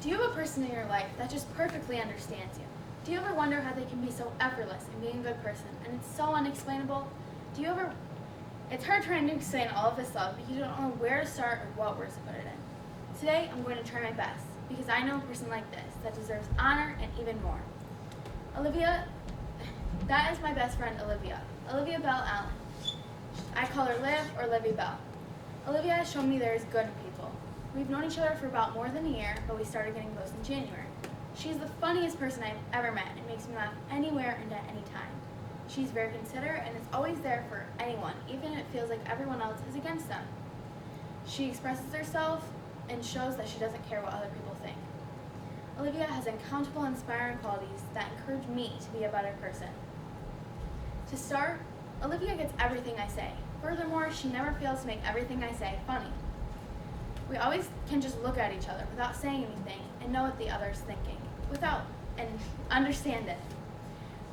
Do you have a person in your life that just perfectly understands you? Do you ever wonder how they can be so effortless in being a good person and it's so unexplainable? It's hard trying to explain all of this love because you don't know where to start or what words to put it in. Today, I'm going to try my best because I know a person like this that deserves honor and even more. Olivia, that is my best friend, Olivia Bell Allen. I call her Liv or Livy Bell. Olivia has shown me there is good in people. We've known each other for about more than a year, but we started getting close in January. She's the funniest person I've ever met and makes me laugh anywhere and at any time. She's very considerate and is always there for anyone, even if it feels like everyone else is against them. She expresses herself and shows that she doesn't care what other people think. Olivia has uncountable inspiring qualities that encourage me to be a better person. To start, Olivia gets everything I say. Furthermore, she never fails to make everything I say funny. We always can just look at each other without saying anything and know what the other is thinking, and understand it.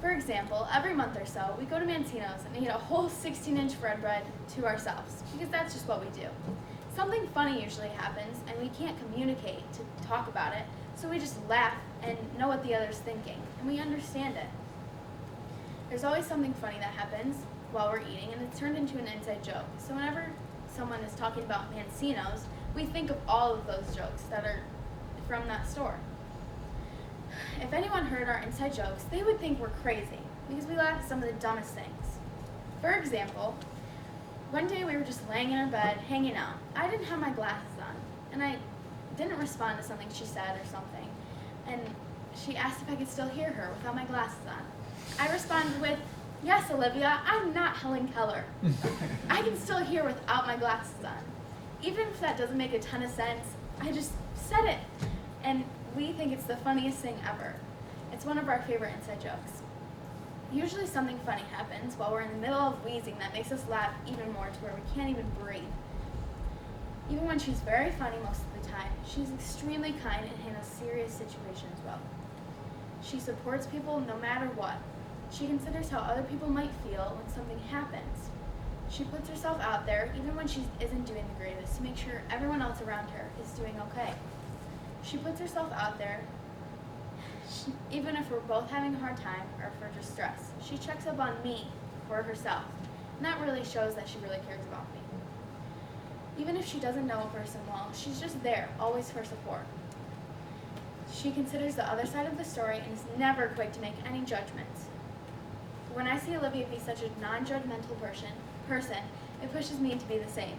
For example, every month or so, we go to Mancino's and eat a whole 16-inch bread to ourselves, because that's just what we do. Something funny usually happens, and we can't communicate to talk about it, so we just laugh and know what the other's thinking, and we understand it. There's always something funny that happens while we're eating, and it's turned into an inside joke. So whenever someone is talking about Mancino's, we think of all of those jokes that are from that store. If anyone heard our inside jokes, they would think we're crazy because we laugh at some of the dumbest things. For example, one day we were just laying in our bed, hanging out. I didn't have my glasses on, and I didn't respond to something she said or something, and she asked if I could still hear her without my glasses on. I responded with, "Yes, Olivia, I'm not Helen Keller. I can still hear without my glasses on." Even if that doesn't make a ton of sense, I just said it, and we think it's the funniest thing ever. It's one of our favorite inside jokes. Usually something funny happens while we're in the middle of wheezing that makes us laugh even more to where we can't even breathe. Even when she's very funny most of the time, she's extremely kind and handles serious situations well. She supports people no matter what. She considers how other people might feel when something happens. She puts herself out there even when she isn't doing the greatest to make sure everyone else around her is doing okay. She puts herself out there even if we're both having a hard time or if we're just stressed. She checks up on me for herself, and that really shows that she really cares about me. Even if she doesn't know a person well, she's just there, always for support. She considers the other side of the story and is never quick to make any judgments. When I see Olivia be such a non-judgmental person, it pushes me to be the same.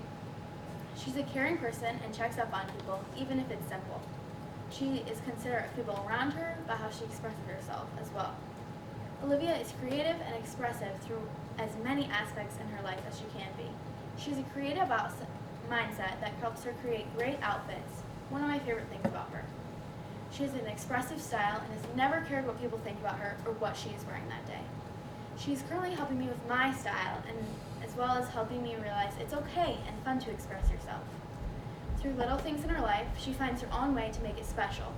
She's a caring person and checks up on people, even if it's simple. She is considerate of people around her, but how she expresses herself as well. Olivia is creative and expressive through as many aspects in her life as she can be. She has a creative mindset that helps her create great outfits, one of my favorite things about her. She has an expressive style and has never cared what people think about her or what she is wearing that day. She is currently helping me with my style, and as well as helping me realize it's okay and fun to express yourself. Through little things in her life, she finds her own way to make it special.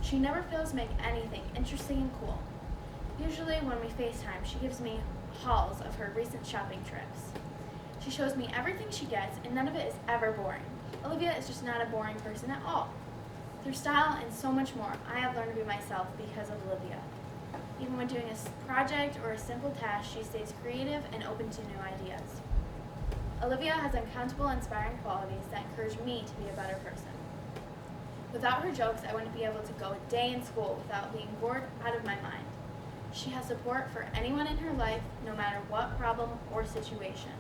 She never fails to make anything interesting and cool. Usually when we FaceTime, she gives me hauls of her recent shopping trips. She shows me everything she gets, and none of it is ever boring. Olivia is just not a boring person at all. Through style and so much more, I have learned to be myself because of Olivia. Even when doing a project or a simple task, she stays creative and open to new ideas. Olivia has uncountable inspiring qualities that encourage me to be a better person. Without her jokes, I wouldn't be able to go a day in school without being bored out of my mind. She has support for anyone in her life, no matter what problem or situation.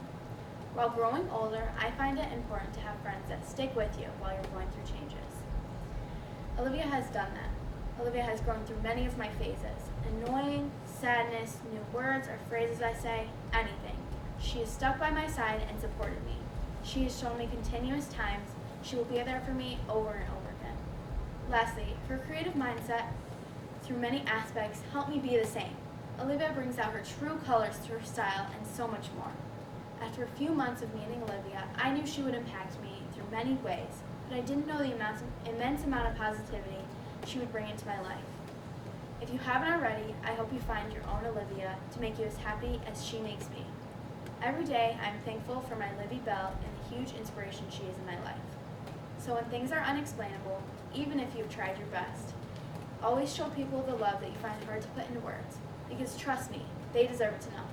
While growing older, I find it important to have friends that stick with you while you're going through changes. Olivia has done that. Olivia has grown through many of my phases. Annoying, sadness, new words or phrases I say, anything. She has stuck by my side and supported me. She has shown me continuous times she will be there for me over and over again. Lastly, her creative mindset through many aspects helped me be the same. Olivia brings out her true colors through her style and so much more. After a few months of meeting Olivia, I knew she would impact me through many ways, but I didn't know the immense amount of positivity she would bring into my life. If you haven't already, I hope you find your own Olivia to make you as happy as she makes me. Every day, I'm thankful for my Livy Bell and the huge inspiration she is in my life. So when things are unexplainable, even if you've tried your best, always show people the love that you find hard to put into words. Because trust me, they deserve to know.